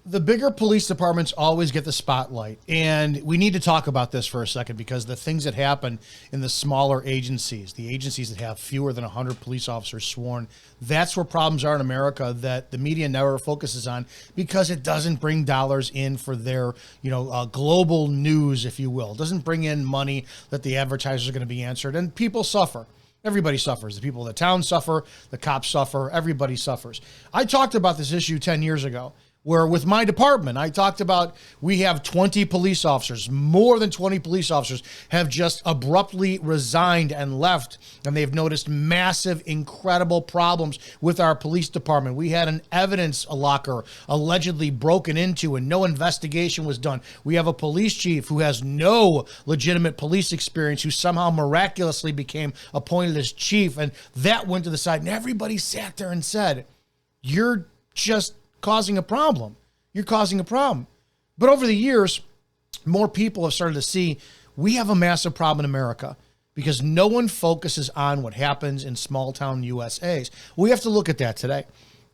the bigger police departments always get the spotlight. And we need to talk about this for a second, because the things that happen in the smaller agencies, the agencies that have fewer than 100 police officers sworn, that's where problems are in America that the media never focuses on, because it doesn't bring dollars in for their, global news, if you will. It doesn't bring in money that the advertisers are going to be answered, and people suffer. Everybody suffers. The people in the town suffer, the cops suffer, everybody suffers. I talked about this issue 10 years ago, where with my department, I talked about we have 20 police officers, more than 20 police officers have just abruptly resigned and left, and they've noticed massive, incredible problems with our police department. We had an evidence locker allegedly broken into and no investigation was done. We have a police chief who has no legitimate police experience, who somehow miraculously became appointed as chief, and that went to the side, and everybody sat there and said, "You're just causing a problem. You're causing a problem." But over the years, more people have started to see we have a massive problem in America, because no one focuses on what happens in small town USAs. We have to look at that today.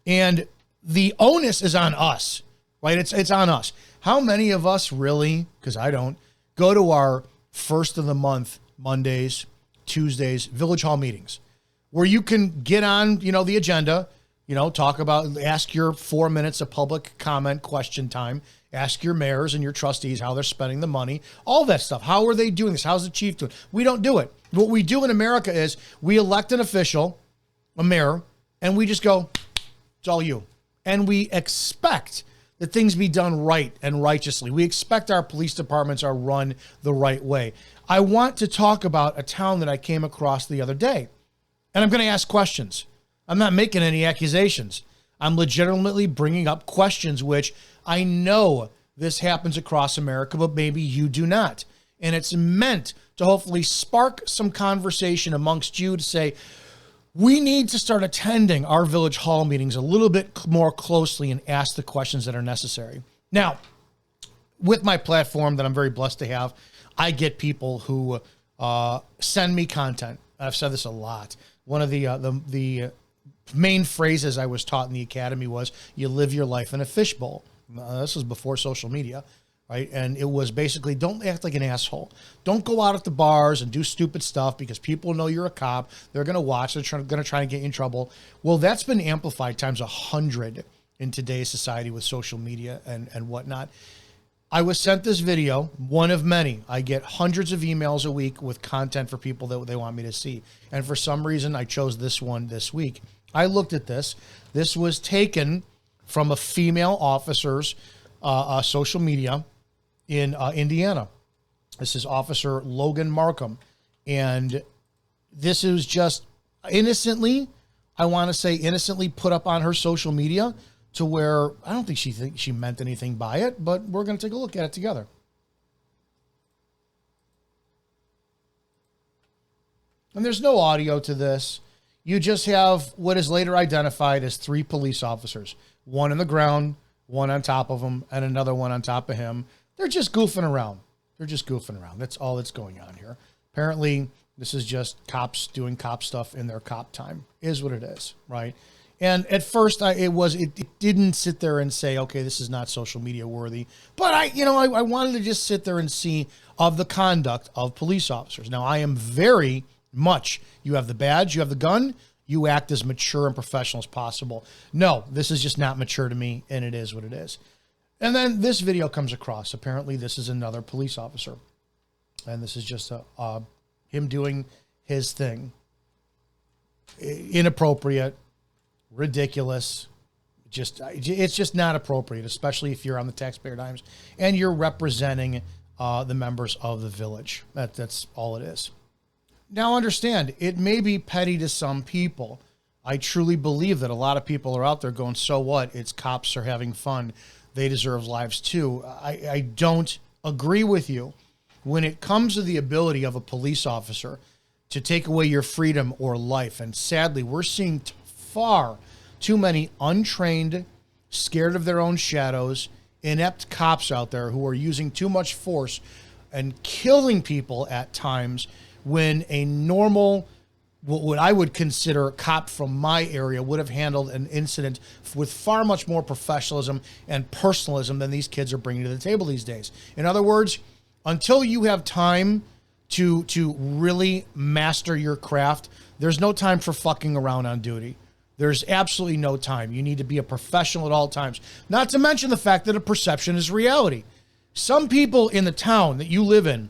And the onus is on us, right? It's on us. How many of us really, because I don't, go to our first of the month, Mondays, Tuesdays, village hall meetings, where you can get on, the agenda, talk about, ask your 4 minutes of public comment question time, ask your mayors and your trustees how they're spending the money, all that stuff. How are they doing this? How's the chief doing? We don't do it. What we do in America is we elect an official, a mayor, and we just go, it's all you. And we expect that things be done right and righteously. We expect our police departments are run the right way. I want to talk about a town that I came across the other day, and I'm going to ask questions. I'm not making any accusations. I'm legitimately bringing up questions, which I know this happens across America, but maybe you do not. And it's meant to hopefully spark some conversation amongst you to say, we need to start attending our village hall meetings a little bit more closely and ask the questions that are necessary. Now, with my platform that I'm very blessed to have, I get people who send me content. I've said this a lot. One of the main phrases I was taught in the academy was, you live your life in a fishbowl. This was before social media, right? And it was basically, don't act like an asshole. Don't go out at the bars and do stupid stuff because people know you're a cop. They're going to watch. They're going to try and get you in trouble. Well, that's been amplified times 100 in today's society with social media and whatnot. I was sent this video, one of many. I get hundreds of emails a week with content for people that they want me to see. And for some reason, I chose this one this week. I looked at this. This was taken from a female officer's social media in Indiana. This is Officer Logan Markham. And this is just innocently put up on her social media, to where I don't think she meant anything by it, but we're going to take a look at it together. And there's no audio to this. You just have what is later identified as 3 police officers, one on the ground, one on top of him, and another one on top of him. They're just goofing around. That's all that's going on here. Apparently, this is just cops doing cop stuff in their cop time, is what it is, right? And at first, it didn't sit there and say, okay, this is not social media worthy. But I wanted to just sit there and see of the conduct of police officers. Now, I am very much, you have the badge, you have the gun, you act as mature and professional as possible. No, this is just not mature to me, and it is what it is. And then this video comes across. Apparently, this is another police officer. And this is just him doing his thing. Inappropriate. Ridiculous. It's just not appropriate, especially if you're on the taxpayer dimes and you're representing the members of the village. That's all it is. Now understand, it may be petty to some people. I truly believe that a lot of people are out there going, so what? It's cops are having fun. They deserve lives too. I don't agree with you when it comes to the ability of a police officer to take away your freedom or life. And sadly, we're seeing far too many untrained, scared of their own shadows, inept cops out there who are using too much force and killing people at times when a normal what I would consider a cop from my area would have handled an incident with far much more professionalism and personalism than these kids are bringing to the table these days. In other words, until you have time to really master your craft, there's no time for fucking around on duty. There's absolutely no time. You need to be a professional at all times. Not to mention the fact that a perception is reality. Some people in the town that you live in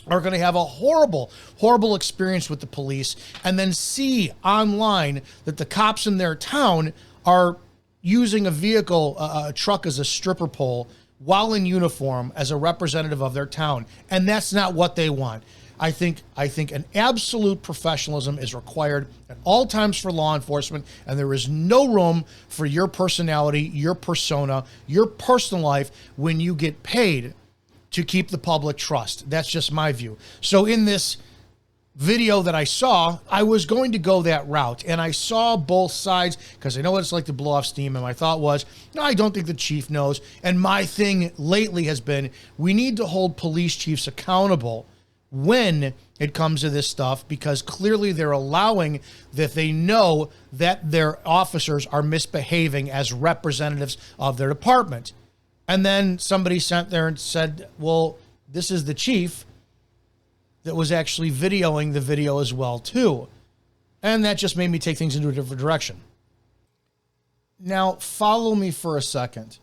are going to have a horrible, horrible experience with the police and then see online that the cops in their town are using a vehicle, a truck as a stripper pole while in uniform as a representative of their town. And that's not what they want. I think an absolute professionalism is required at all times for law enforcement, and there is no room for your personality, your persona, your personal life when you get paid to keep the public trust. That's just my view. So in this video that I saw, I was going to go that route, and I saw both sides because I know what it's like to blow off steam, and my thought was, no, I don't think the chief knows. And my thing lately has been, we need to hold police chiefs accountable when it comes to this stuff, because clearly they're allowing that they know that their officers are misbehaving as representatives of their department. And then somebody sent there and said, well, this is the chief that was actually videoing the video as well, too. And that just made me take things into a different direction. Now, follow me for a second.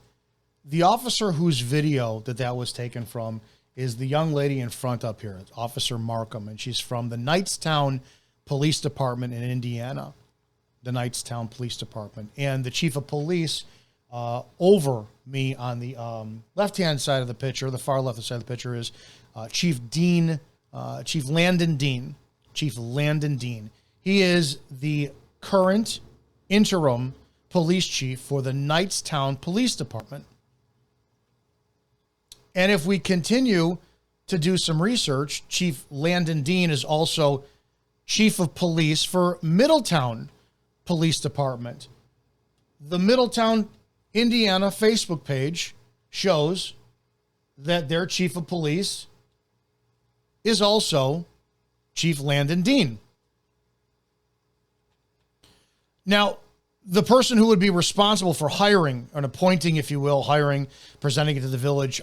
The officer whose video that was taken from is the young lady in front up here, Officer Markham, and she's from the Nightstown Police Department in Indiana, the Nightstown Police Department. And the chief of police over me on the left-hand side of the picture, the far left side of the picture, is Chief Landon Dean. Chief Landon Dean. He is the current interim police chief for the Nightstown Police Department. And if we continue to do some research, Chief Landon Dean is also chief of police for Middletown Police Department. The Middletown, Indiana Facebook page shows that their chief of police is also Chief Landon Dean. Now, the person who would be responsible for hiring and appointing, if you will, presenting it to the village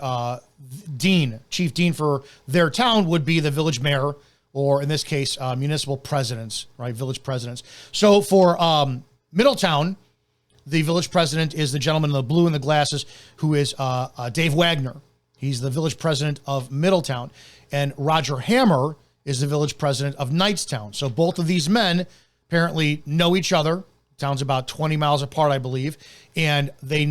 chief dean for their town would be the village mayor, or in this case, municipal presidents, right? Village presidents. So for Middletown, the village president is the gentleman in the blue and the glasses, who is Dave Wagner. He's the village president of Middletown. And Roger Hammer is the village president of Nightstown. So both of these men apparently know each other. Town's about 20 miles apart, I believe. And they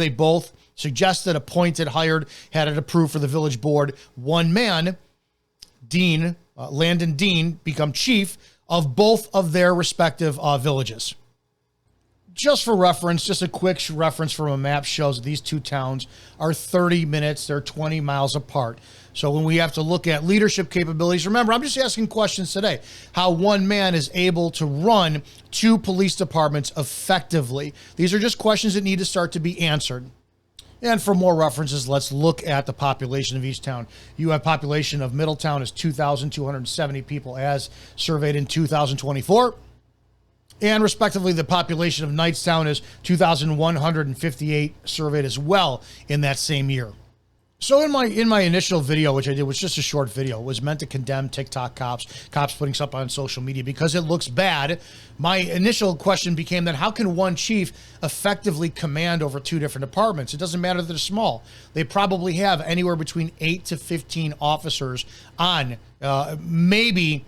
both suggested, appointed, hired, had it approved for the village board. One man, Dean, Landon Dean, become chief of both of their respective villages. Just for reference, just a quick reference from a map shows that these two towns are 30 minutes, they're 20 miles apart. So when we have to look at leadership capabilities, remember, I'm just asking questions today, how one man is able to run two police departments effectively. These are just questions that need to start to be answered. And for more references, let's look at the population of each town. You have population of Middletown is 2,270 people as surveyed in 2024. And respectively, the population of Nightstown is 2,158 surveyed as well in that same year. So in my initial video, which I did was just a short video, it was meant to condemn TikTok cops putting stuff on social media because it looks bad. My initial question became that how can one chief effectively command over two different departments? It doesn't matter that they're small. They probably have anywhere between 8 to 15 officers on, maybe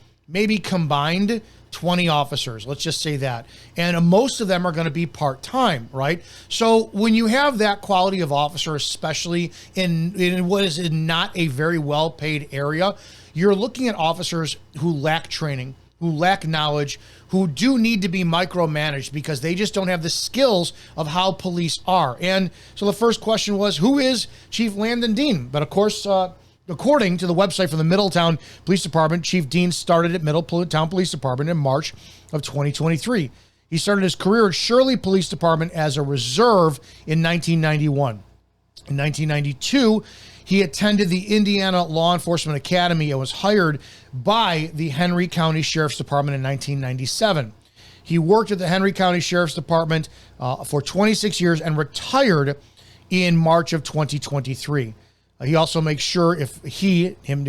combined 20 officers, let's just say that. And most of them are going to be part-time, right? So when you have that quality of officer, especially in what is not a very well-paid area, you're looking at officers who lack training, who lack knowledge, who do need to be micromanaged because they just don't have the skills of how police are. And so the first question was, who is Chief Landon Dean? But of course, according to the website from the Middletown Police Department, Chief Dean started at Middletown Police Department in March of 2023. He started his career at Shirley Police Department as a reserve in 1991. In 1992, he attended the Indiana Law Enforcement Academy and was hired by the Henry County Sheriff's Department in 1997. He worked at the Henry County Sheriff's Department for 26 years and retired in March of 2023. He also makes sure if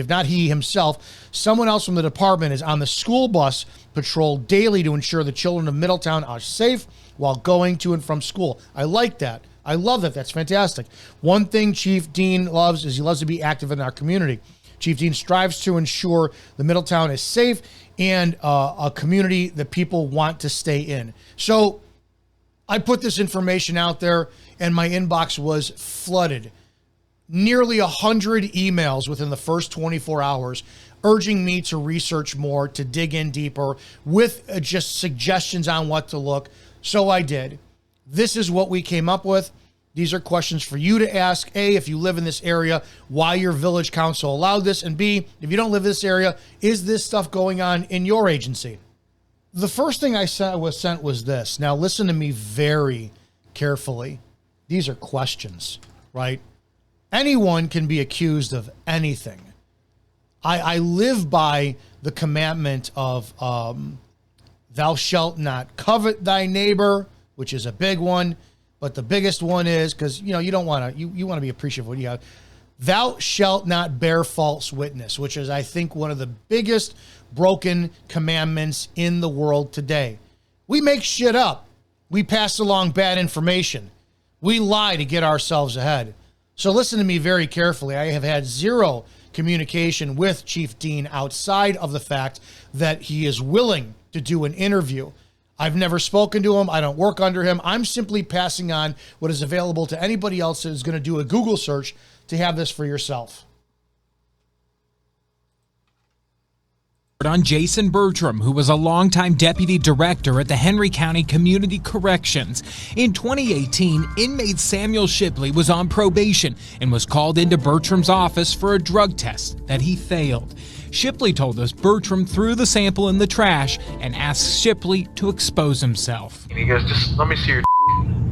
not he himself, someone else from the department is on the school bus patrol daily to ensure the children of Middletown are safe while going to and from school. I like that. I love that. That's fantastic. One thing Chief Dean loves is he loves to be active in our community. Chief Dean strives to ensure the Middletown is safe and a community that people want to stay in. So I put this information out there and my inbox was flooded. Nearly 100 emails within the first 24 hours urging me to research more, to dig in deeper with just suggestions on what to look. So I did. This is what we came up with. These are questions for you to ask. A, if you live in this area, why your village council allowed this. And B, if you don't live in this area, is this stuff going on in your agency? The first thing I was sent was this. Now listen to me very carefully. These are questions, right? Anyone can be accused of anything. I live by the commandment of thou shalt not covet thy neighbor, which is a big one. But the biggest one is, because you don't want to, you want to be appreciative of what you have. Thou shalt not bear false witness, which is, I think, one of the biggest broken commandments in the world today. We make shit up. We pass along bad information. We lie to get ourselves ahead. So listen to me very carefully. I have had zero communication with Chief Dean outside of the fact that he is willing to do an interview. I've never spoken to him. I don't work under him. I'm simply passing on what is available to anybody else that is going to do a Google search to have this for yourself. On Jason Bertram, who was a longtime deputy director at the Henry County Community Corrections. In 2018, inmate Samuel Shipley was on probation and was called into Bertram's office for a drug test that he failed. Shipley told us Bertram threw the sample in the trash and asked Shipley to expose himself. He goes, just let me see your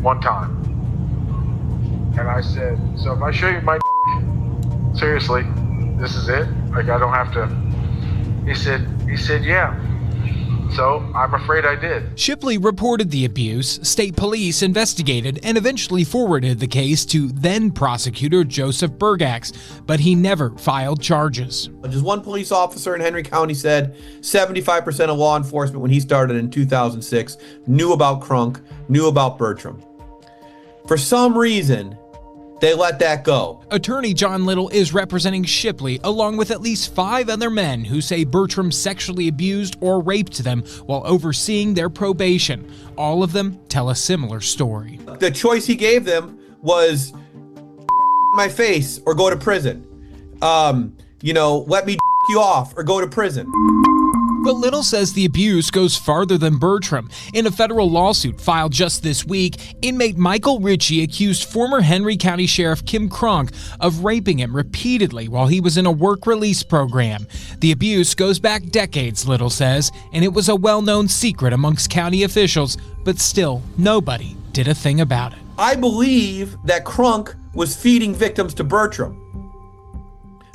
one time. And I said, so if I show you my seriously, this is it? Like, I don't have to... He said, yeah. So I'm afraid I did. Shipley reported the abuse, state police investigated, and eventually forwarded the case to then prosecutor Joseph Burgax, but he never filed charges. Just one police officer in Henry County said 75% of law enforcement when he started in 2006 knew about Crunk, knew about Bertram. For some reason, they let that go. Attorney John Little is representing Shipley along with at least 5 other men who say Bertram sexually abused or raped them while overseeing their probation. All of them tell a similar story. The choice he gave them was my face or go to prison. Let me you off or go to prison. But Little says the abuse goes farther than Bertram. In a federal lawsuit filed just this week, inmate Michael Ritchie accused former Henry County Sheriff Kim Cronk of raping him repeatedly while he was in a work release program. The abuse goes back decades, Little says, and it was a well-known secret amongst county officials, but still, nobody did a thing about it. I believe that Crunk was feeding victims to Bertram.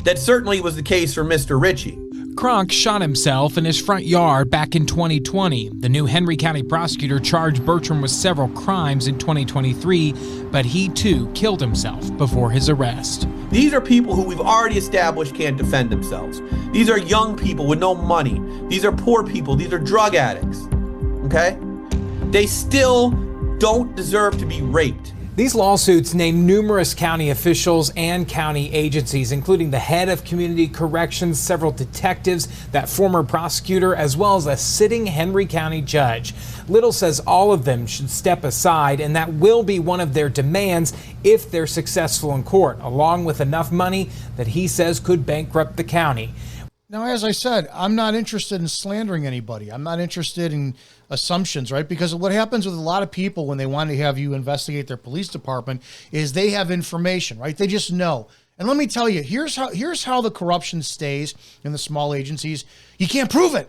That certainly was the case for Mr. Ritchie. Cronk shot himself in his front yard back in 2020. The new Henry County prosecutor charged Bertram with several crimes in 2023, but he too killed himself before his arrest. These are people who we've already established can't defend themselves. These are young people with no money. These are poor people. These are drug addicts. Okay? They still don't deserve to be raped. These lawsuits name numerous county officials and county agencies, including the head of community corrections, several detectives, that former prosecutor, as well as a sitting Henry County judge. Little says all of them should step aside, and that will be one of their demands if they're successful in court, along with enough money that he says could bankrupt the county. Now, as I said, I'm not interested in slandering anybody. I'm not interested in assumptions, right? Because what happens with a lot of people when they want to have you investigate their police department is they have information, right? They just know. And let me tell you, here's how the corruption stays in the small agencies. You can't prove it.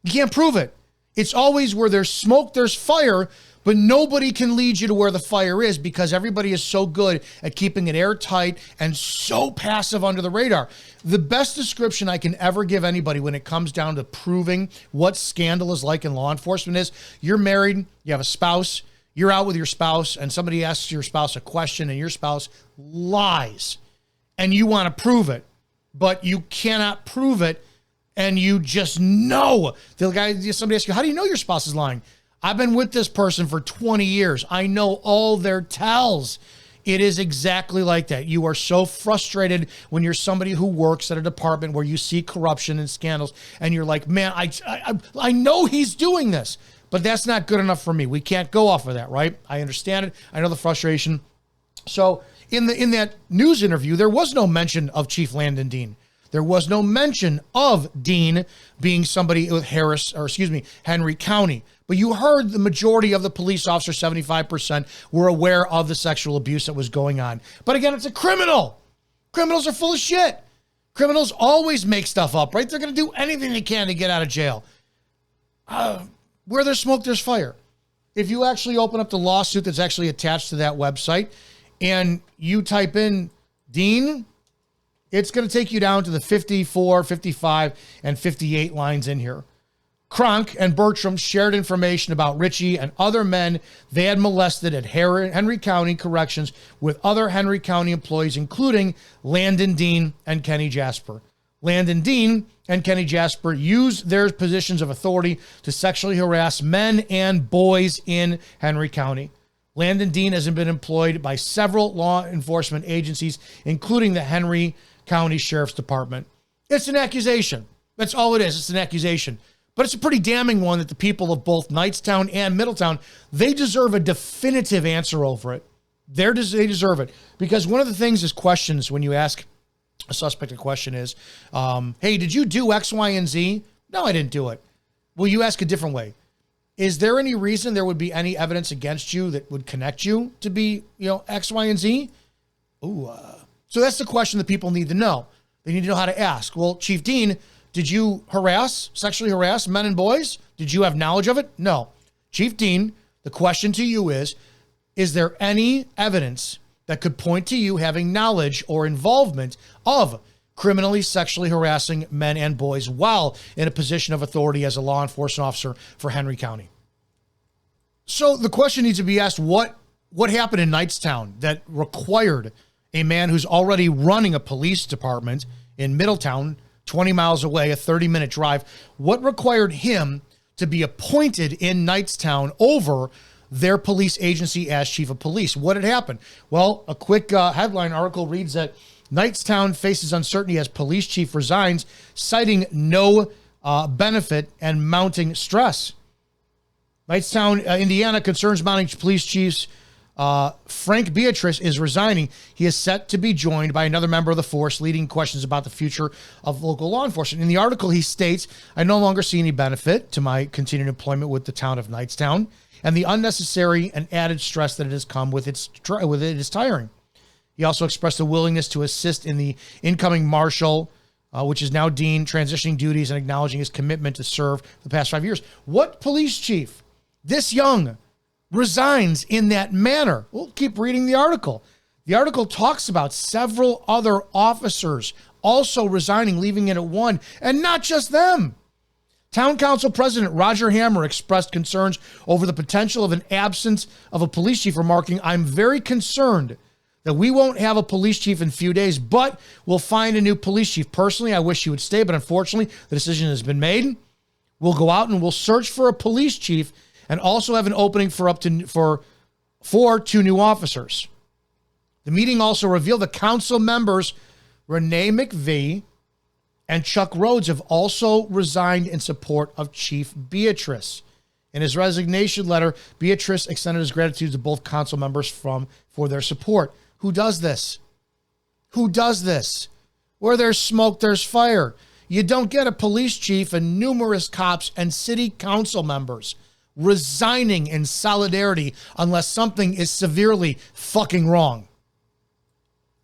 You can't prove it. It's always where there's smoke, there's fire, But nobody can lead you to where the fire is because everybody is so good at keeping it airtight and so passive under the radar. The best description I can ever give anybody when it comes down to proving what scandal is like in law enforcement is you're married, you have a spouse, you're out with your spouse, and somebody asks your spouse a question and your spouse lies and you want to prove it, but you cannot prove it and you just know. Somebody asks you, how do you know your spouse is lying? I've been with this person for 20 years. I know all their tells. It is exactly like that. You are so frustrated when you're somebody who works at a department where you see corruption and scandals, and you're like, man, I know he's doing this, but that's not good enough for me. We can't go off of that, right? I understand it. I know the frustration. So in that news interview, there was no mention of Chief Landon Dean. There was no mention of Dean being somebody with Henry County. But you heard the majority of the police officers, 75%, were aware of the sexual abuse that was going on. But again, it's a criminal. Criminals are full of shit. Criminals always make stuff up, right? They're going to do anything they can to get out of jail. Where there's smoke, there's fire. If you actually open up the lawsuit that's actually attached to that website and you type in Dean, it's going to take you down to the 54, 55, and 58 lines in here. Kronk and Bertram shared information about Richie and other men they had molested at Henry County Corrections with other Henry County employees, including Landon Dean and Kenny Jasper. Landon Dean and Kenny Jasper used their positions of authority to sexually harass men and boys in Henry County. Landon Dean has been employed by several law enforcement agencies, including the Henry County Sheriff's Department. It's an accusation. That's all it is. It's an accusation. But it's a pretty damning one that the people of both Nightstown and Middletown, they deserve a definitive answer over it. They deserve it. Because one of the things is questions when you ask a suspect a question is, hey, did you do X, Y, and Z? No, I didn't do it. Well, you ask a different way. Is there any reason there would be any evidence against you that would connect you to be, X, Y, and Z? So that's the question that people need to know. They need to know how to ask. Well, Chief Dean, did you sexually harass men and boys? Did you have knowledge of it? No. Chief Dean, the question to you is there any evidence that could point to you having knowledge or involvement of criminally sexually harassing men and boys while in a position of authority as a law enforcement officer for Henry County? So the question needs to be asked, what happened in Nightstown that required a man who's already running a police department in Middletown, 20 miles away, a 30-minute drive, what required him to be appointed in Nightstown over their police agency as chief of police? What had happened? Well, a quick headline article reads that Nightstown faces uncertainty as police chief resigns, citing no benefit and mounting stress. Nightstown, Indiana, concerns mounting police chiefs. Frank Beatrice is resigning. He is set to be joined by another member of the force, leading questions about the future of local law enforcement. In the article, he states, I no longer see any benefit to my continued employment with the town of Nightstown, and the unnecessary and added stress that it has come with it is tiring. He also expressed a willingness to assist in the incoming marshal, which is now Dean, transitioning duties and acknowledging his commitment to serve the past 5 years. What police chief this young resigns in that manner? We'll keep reading the article. The article talks about several other officers also resigning, leaving it at one, and not just them. Town Council President Roger Hammer expressed concerns over the potential of an absence of a police chief, remarking, I'm very concerned that we won't have a police chief in a few days, but we'll find a new police chief. Personally, I wish he would stay, but unfortunately, the decision has been made. We'll go out and we'll search for a police chief and also have an opening for two new officers. The meeting also revealed the council members Renee McVie and Chuck Rhodes have also resigned in support of Chief Beatrice. In his resignation letter, Beatrice extended his gratitude to both council members for their support. Who does this? Who does this? Where there's smoke, there's fire. You don't get a police chief and numerous cops and city council members resigning in solidarity unless something is severely fucking wrong.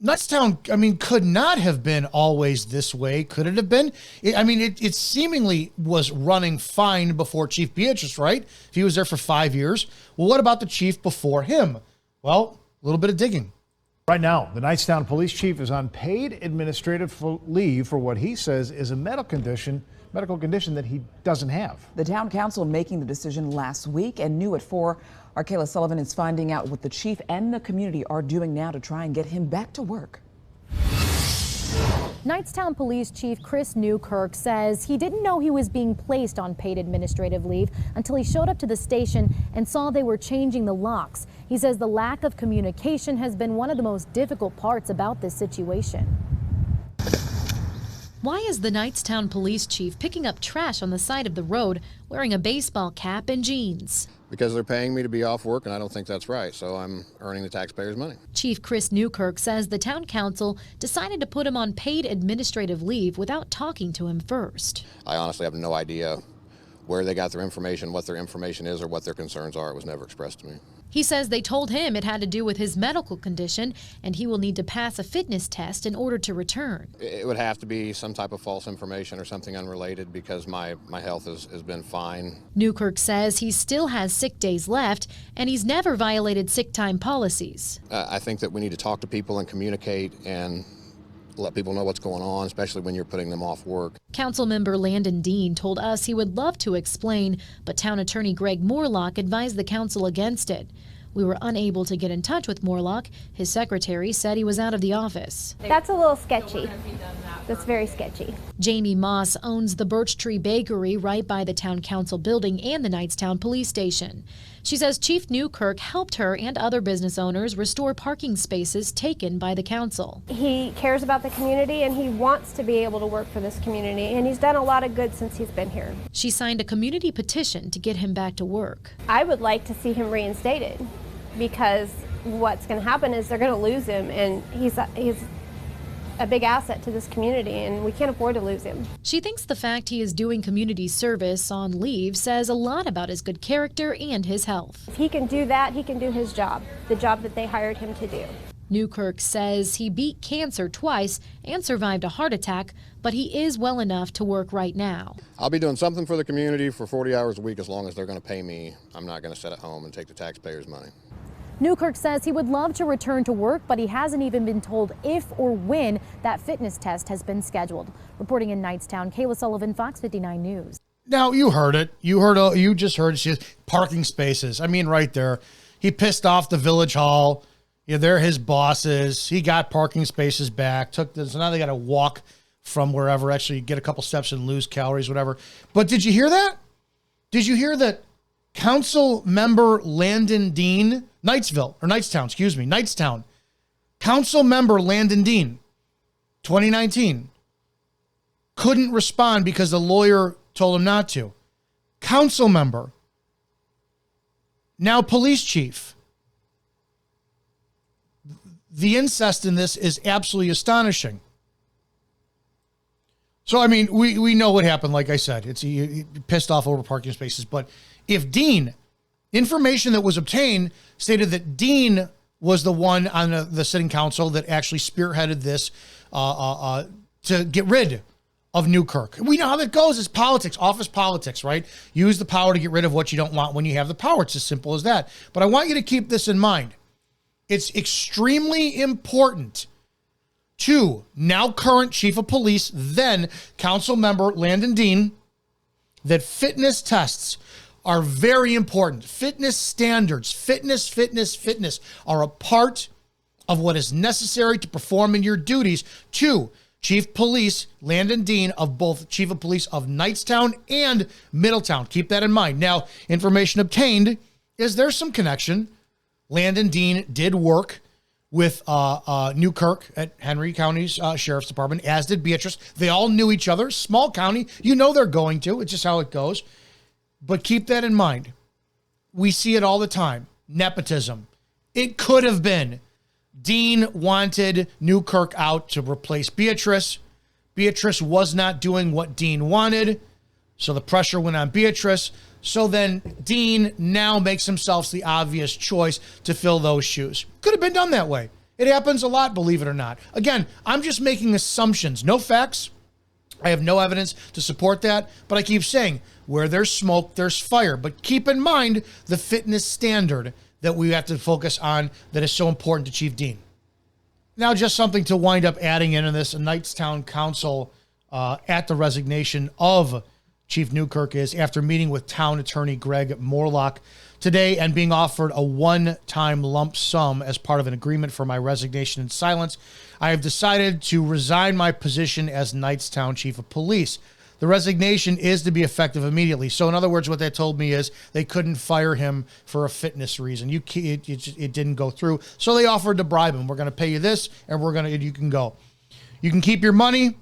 Nightstown, I mean, could not have been always this way. Could it have been? It seemingly was running fine before Chief Beatrice, right? If he was there for 5 years. Well, what about the chief before him? Well, a little bit of digging. Right now, the Nightstown police chief is on paid administrative leave for what he says is a medical condition that he doesn't have. The town council making the decision last week, and new at 4. Our Kayla Sullivan is finding out what the chief and the community are doing now to try and get him back to work. Nightstown Police Chief Chris Newkirk says he didn't know he was being placed on paid administrative leave until he showed up to the station and saw they were changing the locks. He says the lack of communication has been one of the most difficult parts about this situation. Why is the Nightstown police chief picking up trash on the side of the road wearing a baseball cap and jeans? Because they're paying me to be off work, and I don't think that's right, so I'm earning the taxpayers' money. Chief Chris Newkirk says the town council decided to put him on paid administrative leave without talking to him first. I honestly have no idea where they got their information, what their information is, or what their concerns are. It was never expressed to me. He says they told him it had to do with his medical condition and he will need to pass a fitness test in order to return. It would have to be some type of false information or something unrelated because my health has been fine. Newkirk says he still has sick days left and he's never violated sick time policies. I think that we need to talk to people and communicate and let people know what's going on, especially when you're putting them off work. Councilmember Landon Dean told us he would love to explain, but town attorney Greg Morlock advised the council against it. We were unable to get in touch with Morlock. His secretary said he was out of the office. That's a little sketchy. That's very sketchy. Jamie Moss owns the Birch Tree Bakery right by the town council building and the Nightstown police station. She says Chief Newkirk helped her and other business owners restore parking spaces taken by the council. He cares about the community and he wants to be able to work for this community, and he's done a lot of good since he's been here. She signed a community petition to get him back to work. I would like to see him reinstated because what's going to happen is they're going to lose him, and he's a big asset to this community, and we can't afford to lose him. She thinks the fact he is doing community service on leave says a lot about his good character and his health. If he can do that, he can do his job, the job that they hired him to do. Newkirk says he beat cancer twice and survived a heart attack, but he is well enough to work right now. I'll be doing something for the community for 40 hours a week as long as they're going to pay me. I'm not going to sit at home and take the taxpayers' money. Newkirk says he would love to return to work, but he hasn't even been told if or when that fitness test has been scheduled. Reporting in Nightstown, Kayla Sullivan, Fox 59 News. Now, you heard it. You just heard it. Parking spaces. I mean, right there. He pissed off the village hall. Yeah, they're his bosses. He got parking spaces back. So now they got to walk from wherever, actually get a couple steps and lose calories, whatever. But did you hear that? Did you hear that Council member Landon Dean, Nightstown. Council member Landon Dean, 2019, couldn't respond because the lawyer told him not to. Council member, now police chief. The incest in this is absolutely astonishing. So, I mean, we know what happened. Like I said, he pissed off over parking spaces. But if Dean, information that was obtained stated that Dean was the one on the sitting council that actually spearheaded this to get rid of Newkirk. We know how that goes. It's politics, office politics, right? Use the power to get rid of what you don't want when you have the power. It's as simple as that. But I want you to keep this in mind. It's extremely important to now current chief of police, then council member Landon Dean, that fitness tests are very important. Fitness standards, fitness are a part of what is necessary to perform in your duties. To Chief Police Landon Dean of both Chief of Police of Nightstown and Middletown. Keep that in mind. Now, information obtained is there's some connection. Landon Dean did work with Newkirk at Henry County's Sheriff's Department, as did Beatrice. They all knew each other. Small county. You know they're going to. It's just how it goes. But keep that in mind. We see it all the time. Nepotism. It could have been. Dean wanted Newkirk out to replace Beatrice. Beatrice was not doing what Dean wanted, so the pressure went on Beatrice. So then Dean now makes himself the obvious choice to fill those shoes. Could have been done that way. It happens a lot, believe it or not. Again, I'm just making assumptions, no facts. I have no evidence to support that, but I keep saying, where there's smoke, there's fire. But keep in mind the fitness standard that we have to focus on that is so important to Chief Dean. Now, just something to wind up adding in this, a Nightstown council at the resignation of Chief Newkirk is after meeting with town attorney Greg Morlock today and being offered a one-time lump sum as part of an agreement for my resignation in silence, I have decided to resign my position as Nightstown Chief of Police. The resignation is to be effective immediately. So in other words, what they told me is they couldn't fire him for a fitness reason. It didn't go through. So they offered to bribe him. We're going to pay you this and you can go. You can keep your money.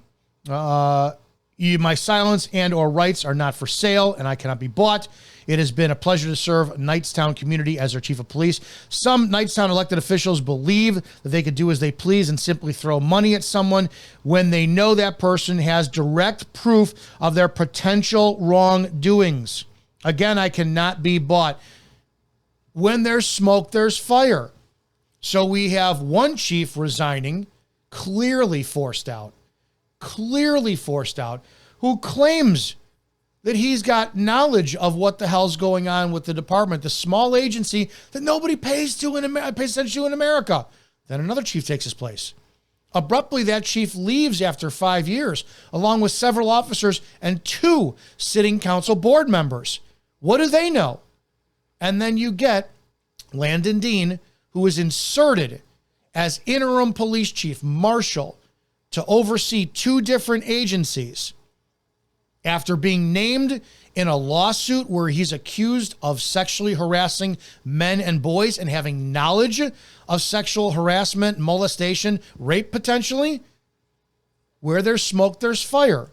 My silence and or rights are not for sale and I cannot be bought. It has been a pleasure to serve Nightstown community as their chief of police. Some Nightstown elected officials believe that they could do as they please and simply throw money at someone when they know that person has direct proof of their potential wrongdoings. Again, I cannot be bought. When there's smoke, there's fire. So we have one chief resigning, clearly forced out, who claims that he's got knowledge of what the hell's going on with the department, the small agency that nobody pays attention to in America. Then another chief takes his place. Abruptly, that chief leaves after 5 years, along with several officers and 2 sitting council board members. What do they know? And then you get Landon Dean, who is inserted as interim police chief marshal to oversee 2 different agencies after being named in a lawsuit where he's accused of sexually harassing men and boys and having knowledge of sexual harassment, molestation, rape potentially. Where there's smoke, there's fire.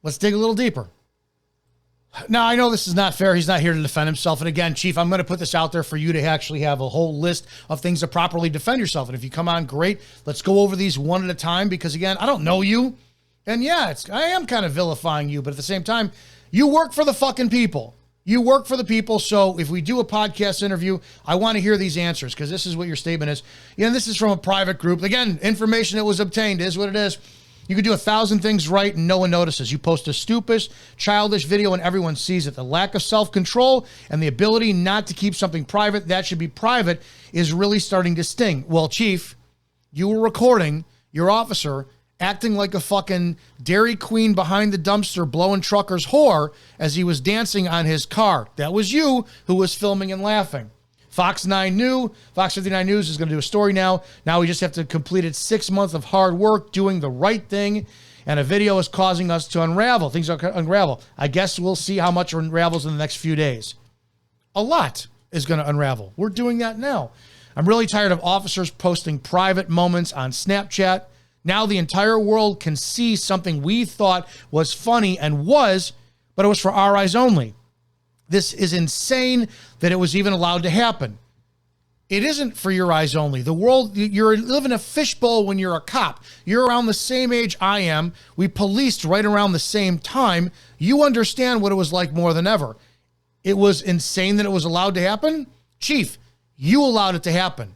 Let's dig a little deeper. Now, I know this is not fair. He's not here to defend himself. And again, Chief, I'm going to put this out there for you to actually have a whole list of things to properly defend yourself. And if you come on, great. Let's go over these one at a time because, again, I don't know you. And yeah, I am kind of vilifying you, but at the same time, you work for the fucking people. You work for the people. So if we do a podcast interview, I want to hear these answers because this is what your statement is. And this is from a private group. Again, information that was obtained is what it is. You could do 1,000 things right and no one notices. You post a stupid, childish video and everyone sees it. The lack of self-control and the ability not to keep something private that should be private is really starting to sting. Well, Chief, you were recording your officer acting like a fucking Dairy Queen behind the dumpster blowing truckers whore as he was dancing on his car. That was you who was filming and laughing. Fox 59 News is going to do a story now. Now we just have to complete it 6 months of hard work doing the right thing, and a video is causing us to unravel. Things are unravel. I guess we'll see how much unravels in the next few days. A lot is going to unravel. We're doing that now. I'm really tired of officers posting private moments on Snapchat. Now the entire world can see something we thought was funny and was, but it was for our eyes only. This is insane that it was even allowed to happen. It isn't for your eyes only. The world, you're living a fishbowl when you're a cop. You're around the same age I am. We policed right around the same time. You understand what it was like more than ever. It was insane that it was allowed to happen. Chief, you allowed it to happen.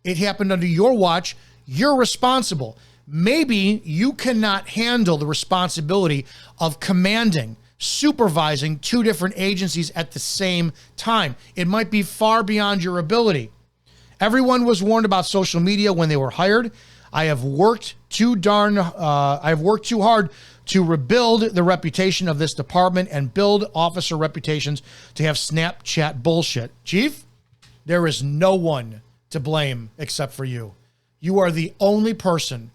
It happened under your watch. You're responsible. Maybe you cannot handle the responsibility of commanding, supervising 2 different agencies at the same time. It might be far beyond your ability. Everyone was warned about social media when they were hired. I have worked too hard to rebuild the reputation of this department and build officer reputations to have Snapchat bullshit. Chief, there is no one to blame except for you. You are the only person.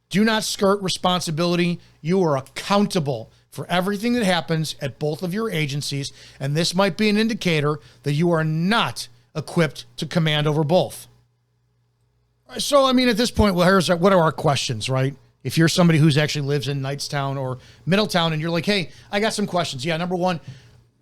Do not skirt responsibility. You are accountable for everything that happens at both of your agencies, and this might be an indicator that you are not equipped to command over both. So, I mean, at this point, well, what are our questions, right? If you're somebody who's actually lives in Nightstown or Middletown and you're like, hey, I got some questions. Yeah, number one,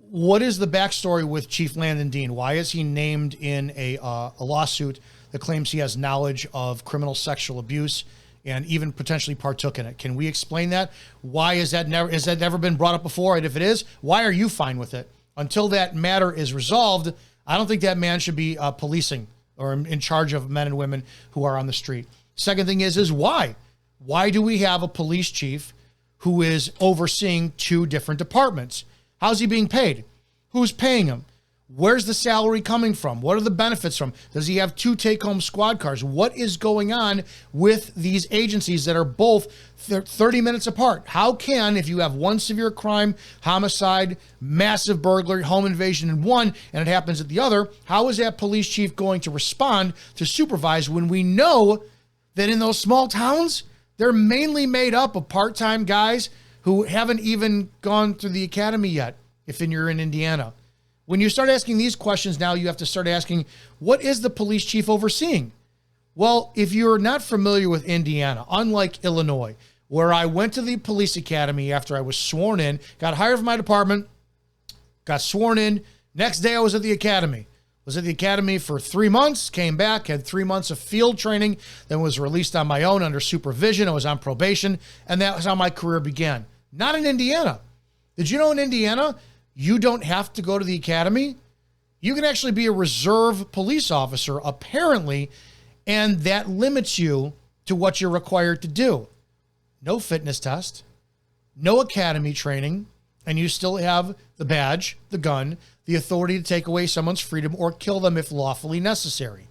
what is the backstory with Chief Landon Dean? Why is he named in a lawsuit that claims he has knowledge of criminal sexual abuse and even potentially partook in it? Can we explain that? Why is that never been brought up before? And if it is, why are you fine with it? Until that matter is resolved, I don't think that man should be policing or in charge of men and women who are on the street. Second thing is why? Why do we have a police chief who is overseeing 2 different departments? How's he being paid? Who's paying him? Where's the salary coming from? What are the benefits from? Does he have 2 take-home squad cars? What is going on with these agencies that are both 30 minutes apart? How can, if you have one severe crime, homicide, massive burglary, home invasion in one, and it happens at the other, how is that police chief going to respond to supervise when we know that in those small towns, they're mainly made up of part-time guys who haven't even gone through the academy yet, if you're in Indiana? When you start asking these questions now, you have to start asking, what is the police chief overseeing? Well, if you're not familiar with Indiana, unlike Illinois, where I went to the police academy after I was sworn in, got hired for my department, got sworn in, next day I was at the academy. Was at the academy for 3 months, came back, had 3 months of field training, then was released on my own under supervision. I was on probation, and that was how my career began. Not in Indiana. Did you know in Indiana, you don't have to go to the academy? You can actually be a reserve police officer, apparently, and that limits you to what you're required to do. No fitness test, no academy training, and you still have the badge, the gun, the authority to take away someone's freedom or kill them if lawfully necessary.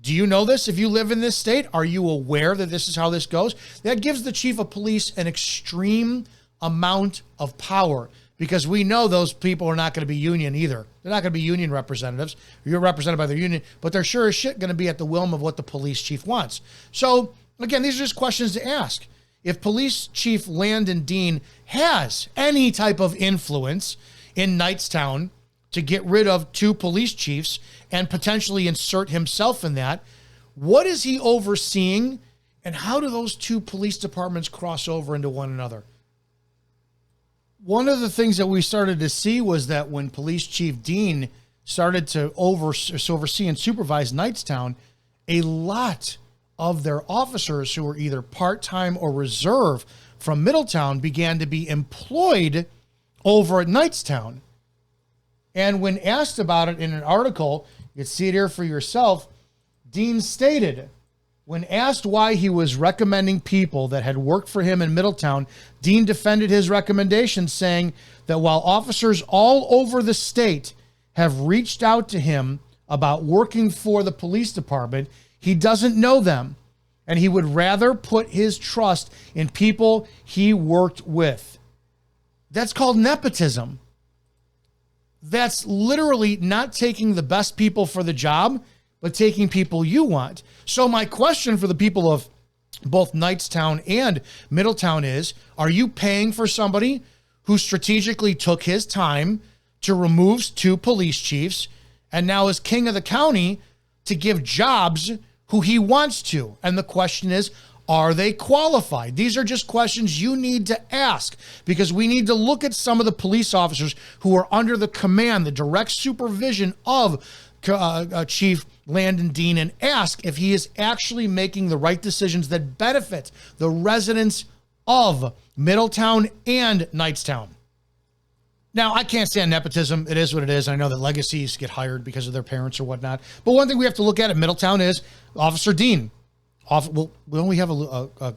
Do you know this? If you live in this state, are you aware that this is how this goes? That gives the chief of police an extreme amount of power, because we know those people are not going to be union either. They're not going to be union representatives. You're represented by their union, but they're sure as shit going to be at the whim of what the police chief wants. So, again, these are just questions to ask. If Police Chief Landon Dean has any type of influence in Nightstown to get rid of 2 police chiefs and potentially insert himself in that, what is he overseeing, and how do those 2 police departments cross over into one another? One of the things that we started to see was that when Police Chief Dean started to oversee and supervise Nightstown, a lot of their officers who were either part-time or reserve from Middletown began to be employed over at Nightstown. And when asked about it in an article, you can see it here for yourself, Dean stated, when asked why he was recommending people that had worked for him in Middletown, Dean defended his recommendation, saying that while officers all over the state have reached out to him about working for the police department, he doesn't know them, and he would rather put his trust in people he worked with. That's called nepotism. That's literally not taking the best people for the job, but taking people you want. So my question for the people of both Nightstown and Middletown is, are you paying for somebody who strategically took his time to remove 2 police chiefs and now is king of the county to give jobs who he wants to? And the question is, are they qualified? These are just questions you need to ask, because we need to look at some of the police officers who are under the command, the direct supervision of Chief Landon Dean, and ask if he is actually making the right decisions that benefit the residents of Middletown and Nightstown. Now, I can't stand nepotism. It is what it is. I know that legacies get hired because of their parents or whatnot. But one thing we have to look at Middletown is Officer Dean. Well, don't we have a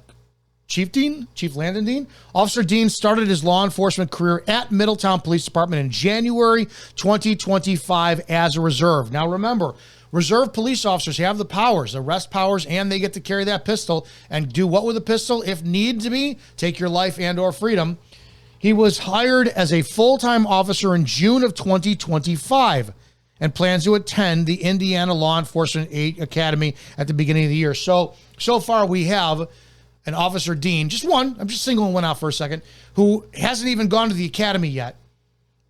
Chief Dean? Chief Landon Dean? Officer Dean started his law enforcement career at Middletown Police Department in January 2025 as a reserve. Now, remember, reserve police officers have the powers, arrest powers, and they get to carry that pistol and do what with a pistol? If need to be, take your life and or freedom. He was hired as a full-time officer in June of 2025 and plans to attend the Indiana Law Enforcement Academy at the beginning of the year. So far we have an Officer Dean, just one, I'm just singling one out for a second, who hasn't even gone to the academy yet.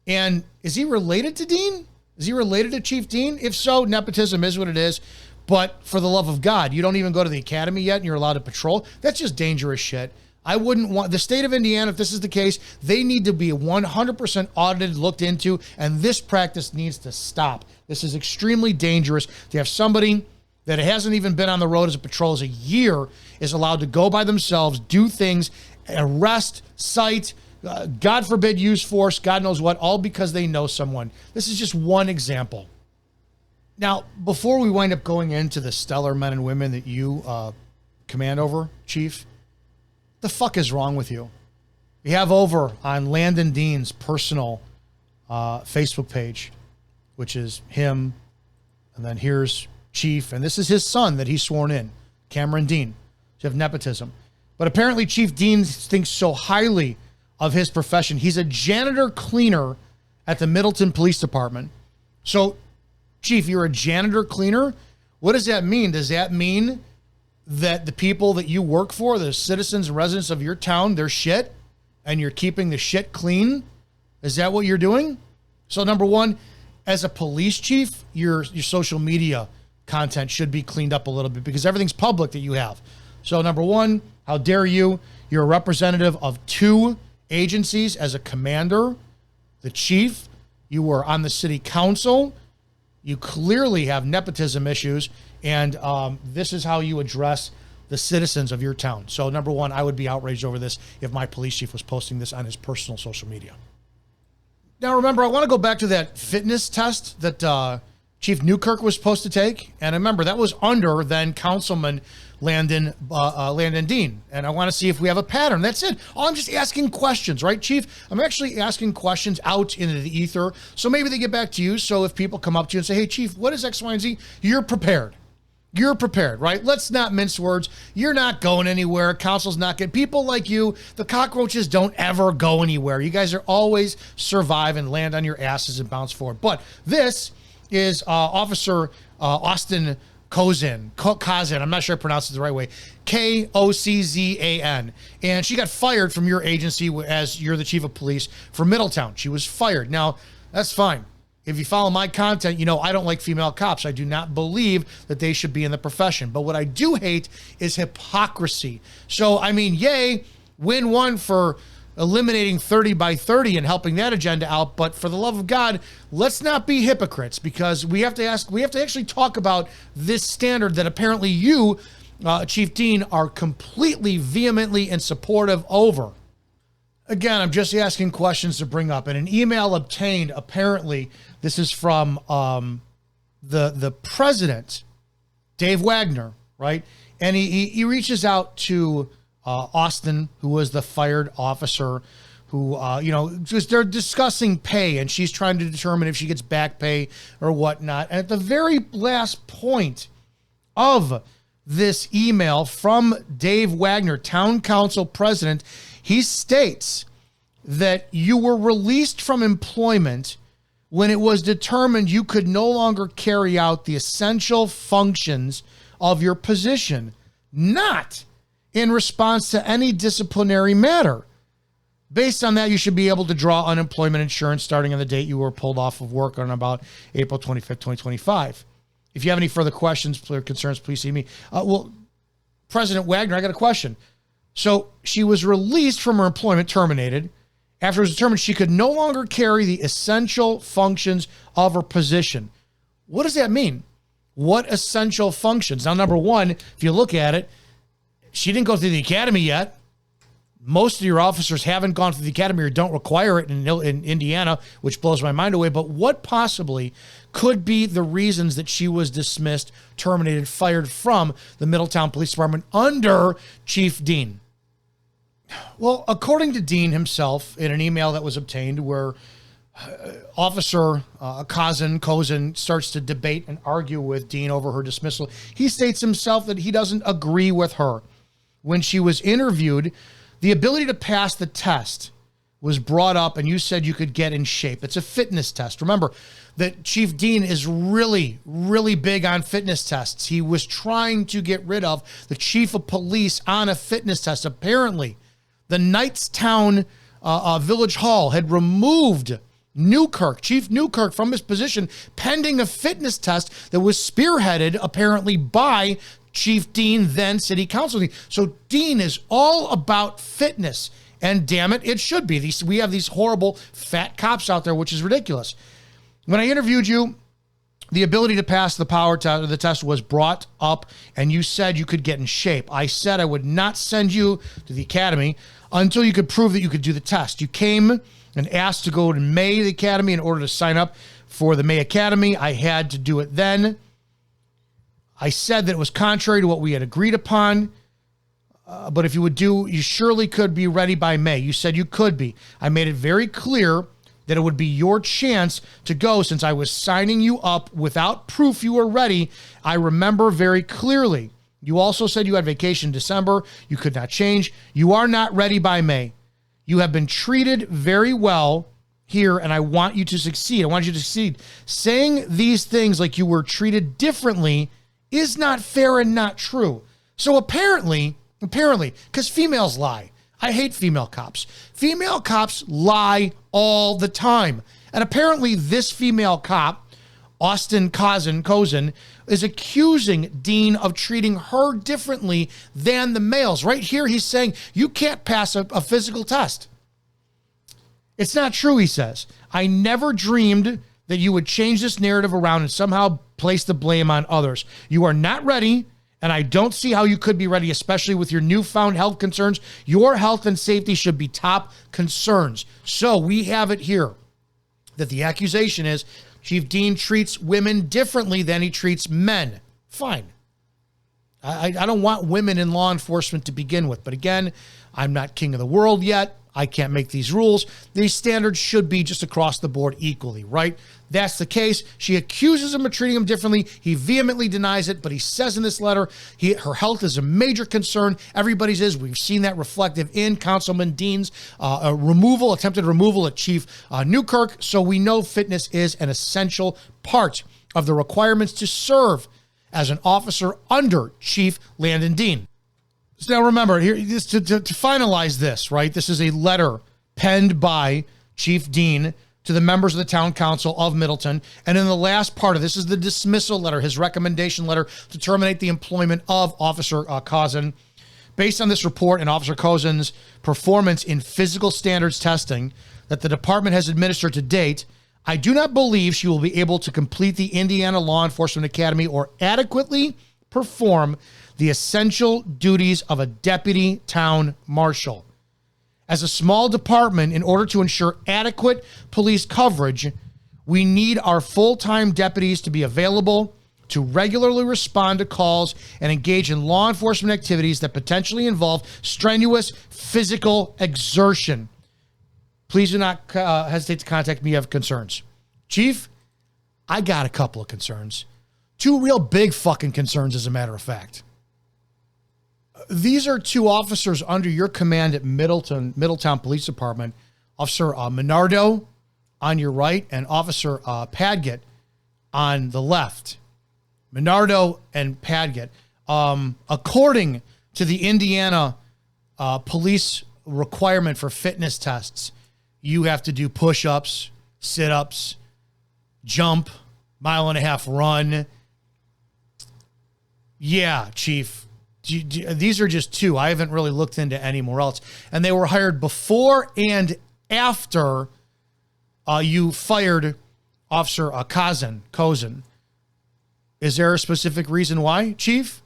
And is he related to Dean? Is he related to Chief Dean? If so, nepotism is what it is. But for the love of God, you don't even go to the academy yet and you're allowed to patrol. That's just dangerous shit. I wouldn't want the state of Indiana, if this is the case, they need to be 100% audited, looked into, and this practice needs to stop. This is extremely dangerous to have somebody that hasn't even been on the road as a patrol as a year is allowed to go by themselves, do things, arrest, cite, God forbid use force, God knows what, all because they know someone. This is just one example. Now, before we wind up going into the stellar men and women that you command over, Chief, the fuck is wrong with you? We have over on Landon Dean's personal Facebook page, which is him, and then here's Chief, and this is his son that he's sworn in, Cameron Dean. So you have nepotism. But apparently Chief Dean thinks so highly of his profession. He's a janitor cleaner at the Middleton Police Department. So, Chief, you're a janitor cleaner? What does that mean? Does that mean that the people that you work for, the citizens and residents of your town, they're shit, and you're keeping the shit clean? Is that what you're doing? So, number one, as a police chief, your social media content should be cleaned up a little bit because everything's public that you have. So, number one, how dare you? You're a representative of two agencies as a commander, the chief. You were on the city council. You clearly have nepotism issues, and this is how you address the citizens of your town. So, number one, I would be outraged over this if my police chief was posting this on his personal social media. Now, remember, I want to go back to that fitness test that Chief Newkirk was supposed to take. And remember, that was under then Councilman Landon Dean. And I want to see if we have a pattern. That's it. I'm just asking questions, right, Chief? I'm actually asking questions out into the ether. So maybe they get back to you. So if people come up to you and say, hey, Chief, what is X, Y, and Z? You're prepared. You're prepared, right? Let's not mince words. You're not going anywhere. Council's not getting people like you. The cockroaches don't ever go anywhere. You guys are always survive and land on your asses and bounce forward. But this is Officer Austin Kozan. I'm not sure I pronounced it the right way. Koczan. And she got fired from your agency as you're the chief of police for Middletown. She was fired. Now, that's fine. If you follow my content, you know I don't like female cops. I do not believe that they should be in the profession. But what I do hate is hypocrisy. So, I mean, yay, win one for eliminating 30 by 30 and helping that agenda out. But for the love of God, let's not be hypocrites, because we have to actually talk about this standard that apparently you, Chief Dean, are completely vehemently and supportive over. Again, I'm just asking questions to bring up. And an email obtained, apparently, this is from the president, Dave Wagner, right? And he reaches out to Austin, who was the fired officer, who, just they're discussing pay, and she's trying to determine if she gets back pay or whatnot. And at the very last point of this email from Dave Wagner, town council president, he states that you were released from employment when it was determined you could no longer carry out the essential functions of your position, not in response to any disciplinary matter. Based on that, you should be able to draw unemployment insurance starting on the date you were pulled off of work on about April 25th, 2025. If you have any further questions or concerns, please see me. President Wagner, I got a question. So she was released from her employment, terminated, after it was determined she could no longer carry the essential functions of her position. What does that mean? What essential functions? Now, number one, if you look at it, she didn't go through the academy yet. Most of your officers haven't gone through the academy or don't require it in Indiana, which blows my mind away. But what possibly could be the reasons that she was dismissed, terminated, fired from the Middletown Police Department under Chief Dean? Well, according to Dean himself, in an email that was obtained where Officer Kozan starts to debate and argue with Dean over her dismissal, he states himself that he doesn't agree with her. When she was interviewed, the ability to pass the test was brought up, and you said you could get in shape. It's a fitness test. Remember that Chief Dean is really, really big on fitness tests. He was trying to get rid of the chief of police on a fitness test. Apparently, the Nightstown Village Hall had removed Chief Newkirk, from his position pending a fitness test that was spearheaded apparently by Chief Dean, then City Council. So Dean is all about fitness, and damn it, it should be. We have these horrible fat cops out there, which is ridiculous. When I interviewed you, the ability to pass the power test, the test was brought up, and you said you could get in shape. I said I would not send you to the academy until you could prove that you could do the test. You came and asked to go to May the academy in order to sign up for the May Academy. I had to do it then. I said that it was contrary to what we had agreed upon. But if you would you surely could be ready by May. You said you could be. I made it very clear that it would be your chance to go since I was signing you up without proof you were ready. I remember very clearly. You also said you had vacation in December. You could not change. You are not ready by May. You have been treated very well here, and I want you to succeed. I want you to succeed. Saying these things like you were treated differently is not fair and not true. So apparently, because females lie. I hate female cops. Female cops lie all the time. And apparently this female cop, Austin Cozen, is accusing Dean of treating her differently than the males. Right here, he's saying you can't pass a physical test. It's not true, he says. I never dreamed that you would change this narrative around and somehow place the blame on others. You are not ready. And I don't see how you could be ready, especially with your newfound health concerns. Your health and safety should be top concerns. So we have it here that the accusation is Chief Dean treats women differently than he treats men. Fine. I don't want women in law enforcement to begin with. But again, I'm not king of the world yet. I can't make these rules. These standards should be just across the board equally, right? That's the case. She accuses him of treating him differently. He vehemently denies it, but he says in this letter, her health is a major concern. Everybody's is. We've seen that reflective in Councilman Dean's attempted removal at Chief Newkirk. So we know fitness is an essential part of the requirements to serve as an officer under Chief Landon Dean. So now remember, here to finalize this, right? This is a letter penned by Chief Dean to the members of the town council of Middleton. And in the last part of this is the dismissal letter, his recommendation letter to terminate the employment of Officer Cozen. Based on this report and Officer Cozen's performance in physical standards testing that the department has administered to date, I do not believe she will be able to complete the Indiana Law Enforcement Academy or adequately perform the essential duties of a deputy town marshal. As a small department, in order to ensure adequate police coverage, we need our full-time deputies to be available to regularly respond to calls and engage in law enforcement activities that potentially involve strenuous physical exertion. Please do not hesitate to contact me if you have concerns. Chief, I got a couple of concerns. Two real big fucking concerns, as a matter of fact. These are two officers under your command at Middletown Police Department. Officer Minardo on your right and Officer Padgett on the left. Minardo and Padgett. According to the Indiana police requirement for fitness tests, you have to do push-ups, sit-ups, jump, 1.5 mile run. Yeah, Chief. These are just two. I haven't really looked into any more else. And they were hired before and after you fired Officer Cozen. Is there a specific reason why, Chief?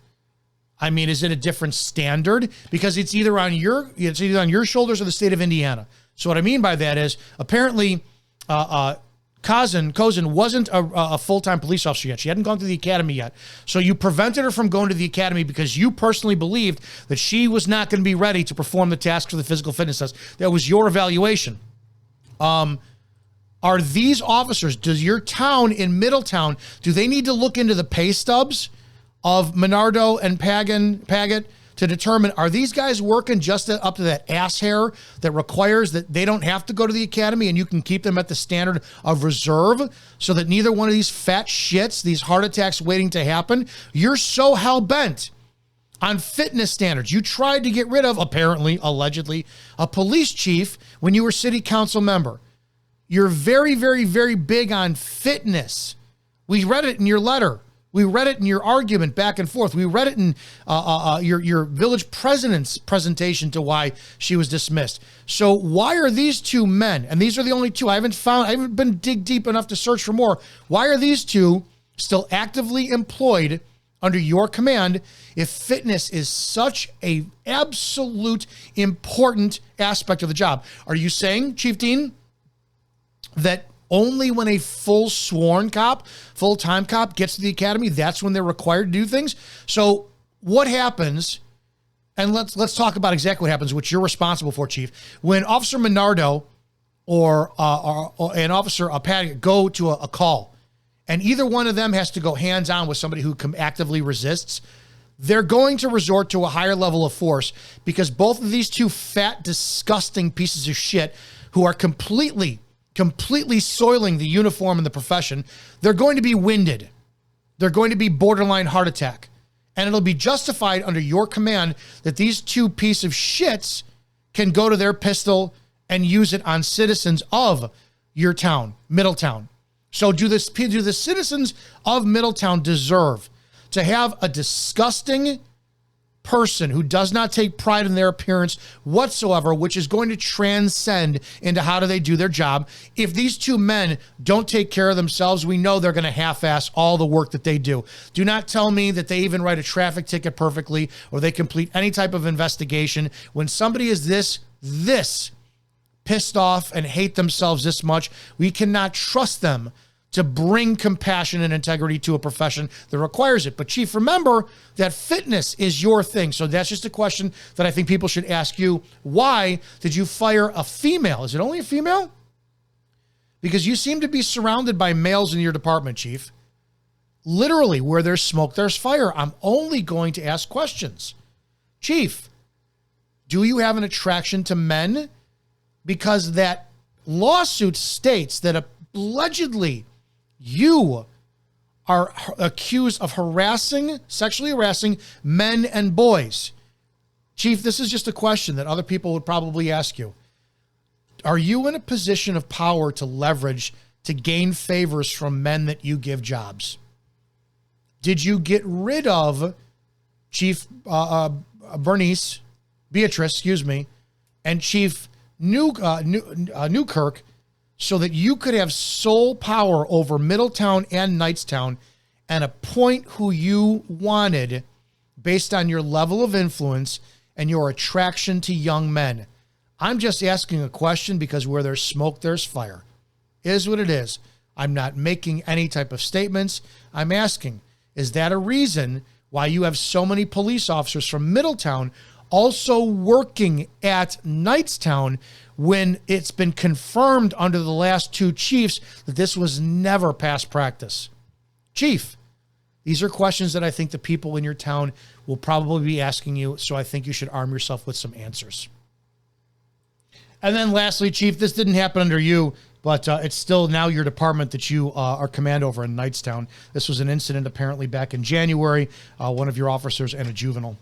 I mean, is it a different standard? Because it's either on your shoulders or the state of Indiana. So what I mean by that is apparently Cozen wasn't a full-time police officer yet. She hadn't gone to the academy yet. So you prevented her from going to the academy because you personally believed that she was not going to be ready to perform the task for the physical fitness test. That was your evaluation. Are these officers, does your town in Middletown, do they need to look into the pay stubs of Minardo and Padgett to determine, are these guys working just up to that ass hair that requires that they don't have to go to the academy and you can keep them at the standard of reserve so that neither one of these fat shits, these heart attacks waiting to happen? You're so hell-bent on fitness standards. You tried to get rid of, apparently, allegedly, a police chief when you were city council member. You're very, very, very big on fitness. We read it in your letter. We read it in your argument back and forth. We read it in your village president's presentation to why she was dismissed. So why are these two men, and these are the only two, I haven't been dig deep enough to search for more. Why are these two still actively employed under your command if fitness is such a absolute important aspect of the job? Are you saying, Chief Dean, that Only when a full sworn cop, full-time cop gets to the academy, that's when they're required to do things. So what happens, and let's talk about exactly what happens, which you're responsible for, Chief. When Officer Minardo or an Officer Patty go to a call, and either one of them has to go hands-on with somebody who actively resists, they're going to resort to a higher level of force because both of these two fat, disgusting pieces of shit who are completely soiling the uniform and the profession, they're going to be winded. They're going to be borderline heart attack. And it'll be justified under your command that these two pieces of shits can go to their pistol and use it on citizens of your town, Middletown. So do the citizens of Middletown deserve to have a disgusting person who does not take pride in their appearance whatsoever, which is going to transcend into how do they do their job? If these two men don't take care of themselves, we know they're going to half-ass all the work that they do. Do not tell me that they even write a traffic ticket perfectly or they complete any type of investigation. When somebody is this pissed off and hate themselves this much, we cannot trust them to bring compassion and integrity to a profession that requires it. But Chief, remember that fitness is your thing. So that's just a question that I think people should ask you. Why did you fire a female? Is it only a female? Because you seem to be surrounded by males in your department, Chief. Literally, where there's smoke, there's fire. I'm only going to ask questions. Chief, do you have an attraction to men? Because that lawsuit states that allegedly you are accused of sexually harassing men and boys. Chief, this is just a question that other people would probably ask you. Are you in a position of power to leverage to gain favors from men that you give jobs? Did you get rid of Chief Beatrice, and Chief Newkirk so that you could have sole power over Middletown and Nightstown and appoint who you wanted based on your level of influence and your attraction to young men? I'm just asking a question because where there's smoke, there's fire. It is what it is. I'm not making any type of statements. I'm asking, is that a reason why you have so many police officers from Middletown also working at Nightstown when it's been confirmed under the last two chiefs that this was never past practice? Chief, these are questions that I think the people in your town will probably be asking you, so I think you should arm yourself with some answers. And then lastly, Chief, this didn't happen under you, but it's still now your department that you are command over in Nightstown. This was an incident apparently back in January, one of your officers and a juvenile.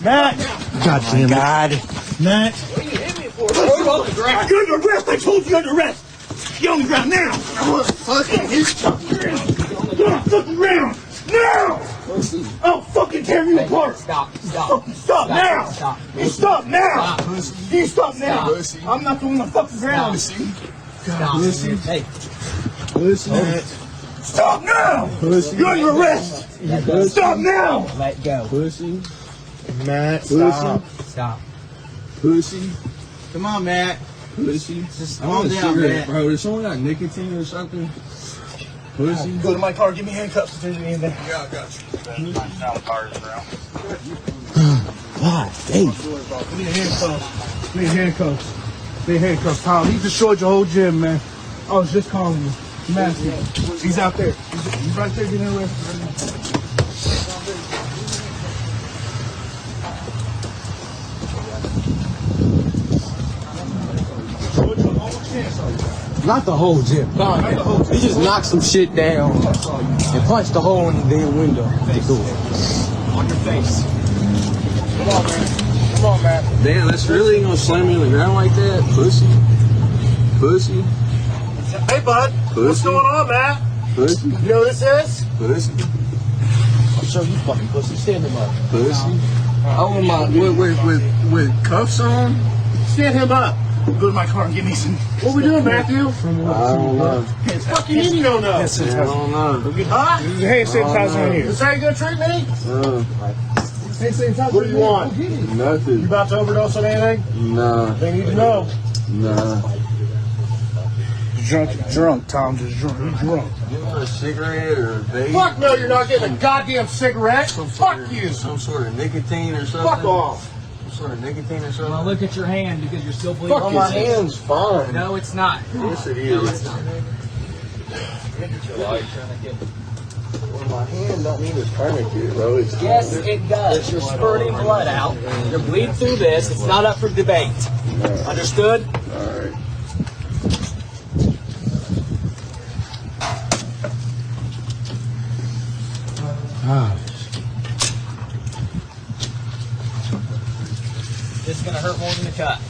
Matt! God damn it. God. Matt! What are you hitting me for? You're on the ground. You're under arrest! I told you under arrest! Get on the ground now! Fucking hit you. Get on the fucking ground! Now! I'll fucking tear you apart! Stop now! Stop. You stop now! Stop, pussy. You stop now! Pussy. I'm not doing the fucking ground! Stop. Pussy. Hey. Pussy. Stop now! Pussy. You're under arrest! Stop now! Let go. Pussy. Matt, Stop. Pussy. Come on, Matt. Pussy. Just calm down, Matt. Bro, does someone got nicotine or something? Pussy. Go to my car. Give me handcuffs if there's any in there. Yeah, I got you. God, dang. Need handcuffs. Tom, he destroyed your whole gym, man. I was just calling you. Massive. He's out there. He's right there getting arrested. Not the whole gym. He just knocked some shit down and punched the hole in the damn window. On your face. Come on, man. Damn, that's really gonna slam me on the ground like that? Pussy. Hey, bud. Pussy. What's going on, man? Pussy. You know what this is? Pussy. I'll show you fucking pussy. Stand him up. Pussy. Oh my, with cuffs on? Stand him up. Go to my car and give me some. What we doing, Matthew? I don't know. It's fucking you, you don't know. I don't know. Huh? Hand sanitizer in here. Is that how you gonna treat me? What do you want? Nothing. You about to overdose on anything? Nah. They need to know. Nah. drunk, Tom. Just drunk. He's drunk. You want a cigarette or a vape? Fuck no, you're not getting a goddamn cigarette. Fuck you. Some sort of nicotine or something? Fuck off. Some sort of nicotine or something? Well, look at your hand because you're still bleeding. Fuck, my hand's fine. No, it's not. Yes, it is. No, it's not. Well, my hand don't need a tourniquet, bro. Yes, it does. You're spurting blood out. You're bleeding through this. It's not up for debate. Understood? All right. This is going to hurt more than the cut.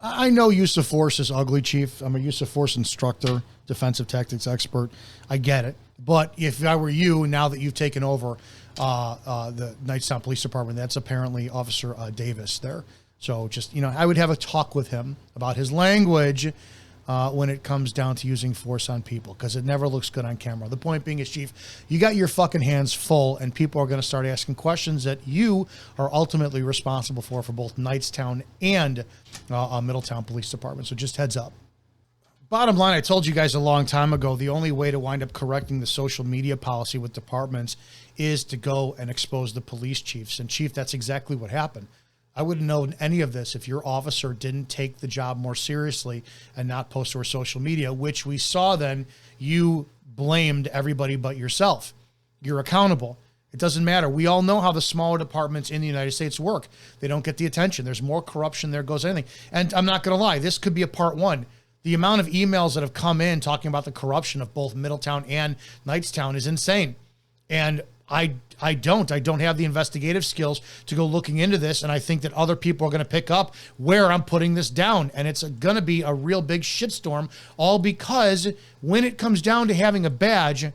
I know use of force is ugly, Chief. I'm a use of force instructor, defensive tactics expert. I get it. But if I were you, now that you've taken over the Nightstown Police Department, that's apparently Officer Davis there. So just, I would have a talk with him about his language when it comes down to using force on people, because it never looks good on camera. The point being is, Chief, you got your fucking hands full, and people are going to start asking questions that you are ultimately responsible for both Nightstown and Middletown Police Department. So just heads up. Bottom line, I told you guys a long time ago, the only way to wind up correcting the social media policy with departments is to go and expose the police chiefs. And Chief, that's exactly what happened. I wouldn't know any of this if your officer didn't take the job more seriously and not post to her social media, which we saw then you blamed everybody but yourself. You're accountable. It doesn't matter. We all know how the smaller departments in the United States work. They don't get the attention. There's more corruption. There goes anything. And I'm not going to lie. This could be a part one. The amount of emails that have come in talking about the corruption of both Middletown and Nightstown is insane. And I don't have the investigative skills to go looking into this. And I think that other people are going to pick up where I'm putting this down. And it's going to be a real big shitstorm, all because when it comes down to having a badge,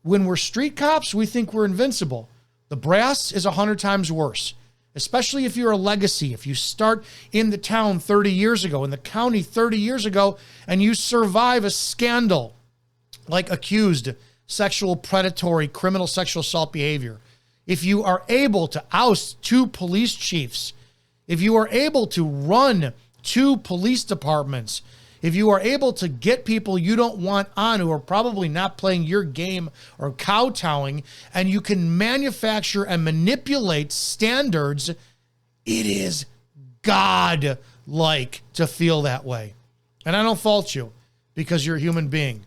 when we're street cops, we think we're invincible. The brass is 100 times worse, especially if you're a legacy. If you start in the town 30 years ago, in the county 30 years ago, and you survive a scandal like accused sexual predatory criminal sexual assault behavior, if you are able to oust 2 police chiefs, if you are able to run 2 police departments, if you are able to get people you don't want on who are probably not playing your game or kowtowing, and you can manufacture and manipulate standards, it is God-like to feel that way. And I don't fault you because you're a human being.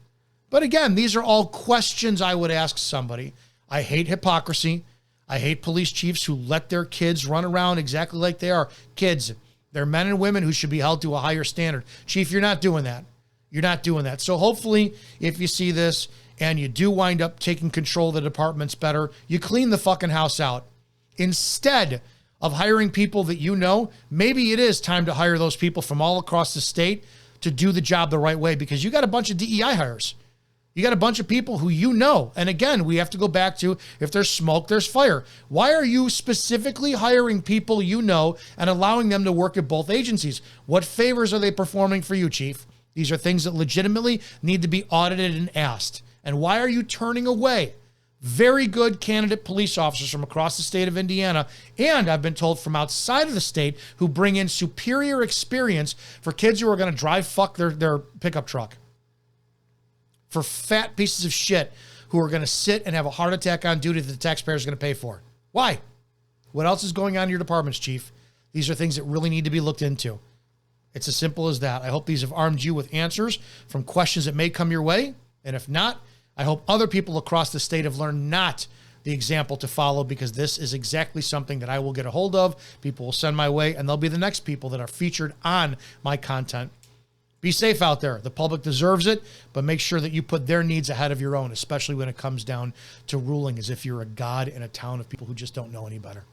But again, these are all questions I would ask somebody. I hate hypocrisy. I hate police chiefs who let their kids run around exactly like they are kids. They're men and women who should be held to a higher standard. Chief, you're not doing that. You're not doing that. So hopefully, if you see this and you do wind up taking control of the departments better, you clean the fucking house out. Instead of hiring people that you know, maybe it is time to hire those people from all across the state to do the job the right way, because you got a bunch of DEI hires. You got a bunch of people who you know. And again, we have to go back to, if there's smoke, there's fire. Why are you specifically hiring people you know and allowing them to work at both agencies? What favors are they performing for you, Chief? These are things that legitimately need to be audited and asked. And why are you turning away very good candidate police officers from across the state of Indiana, and I've been told from outside of the state, who bring in superior experience for kids who are going to drive fuck their pickup truck? For fat pieces of shit who are going to sit and have a heart attack on duty that the taxpayer is going to pay for. Why? What else is going on in your departments, Chief? These are things that really need to be looked into. It's as simple as that. I hope these have armed you with answers from questions that may come your way. And if not, I hope other people across the state have learned not the example to follow, because this is exactly something that I will get a hold of. People will send my way, and they'll be the next people that are featured on my content. Be safe out there. The public deserves it, but make sure that you put their needs ahead of your own, especially when it comes down to ruling as if you're a god in a town of people who just don't know any better.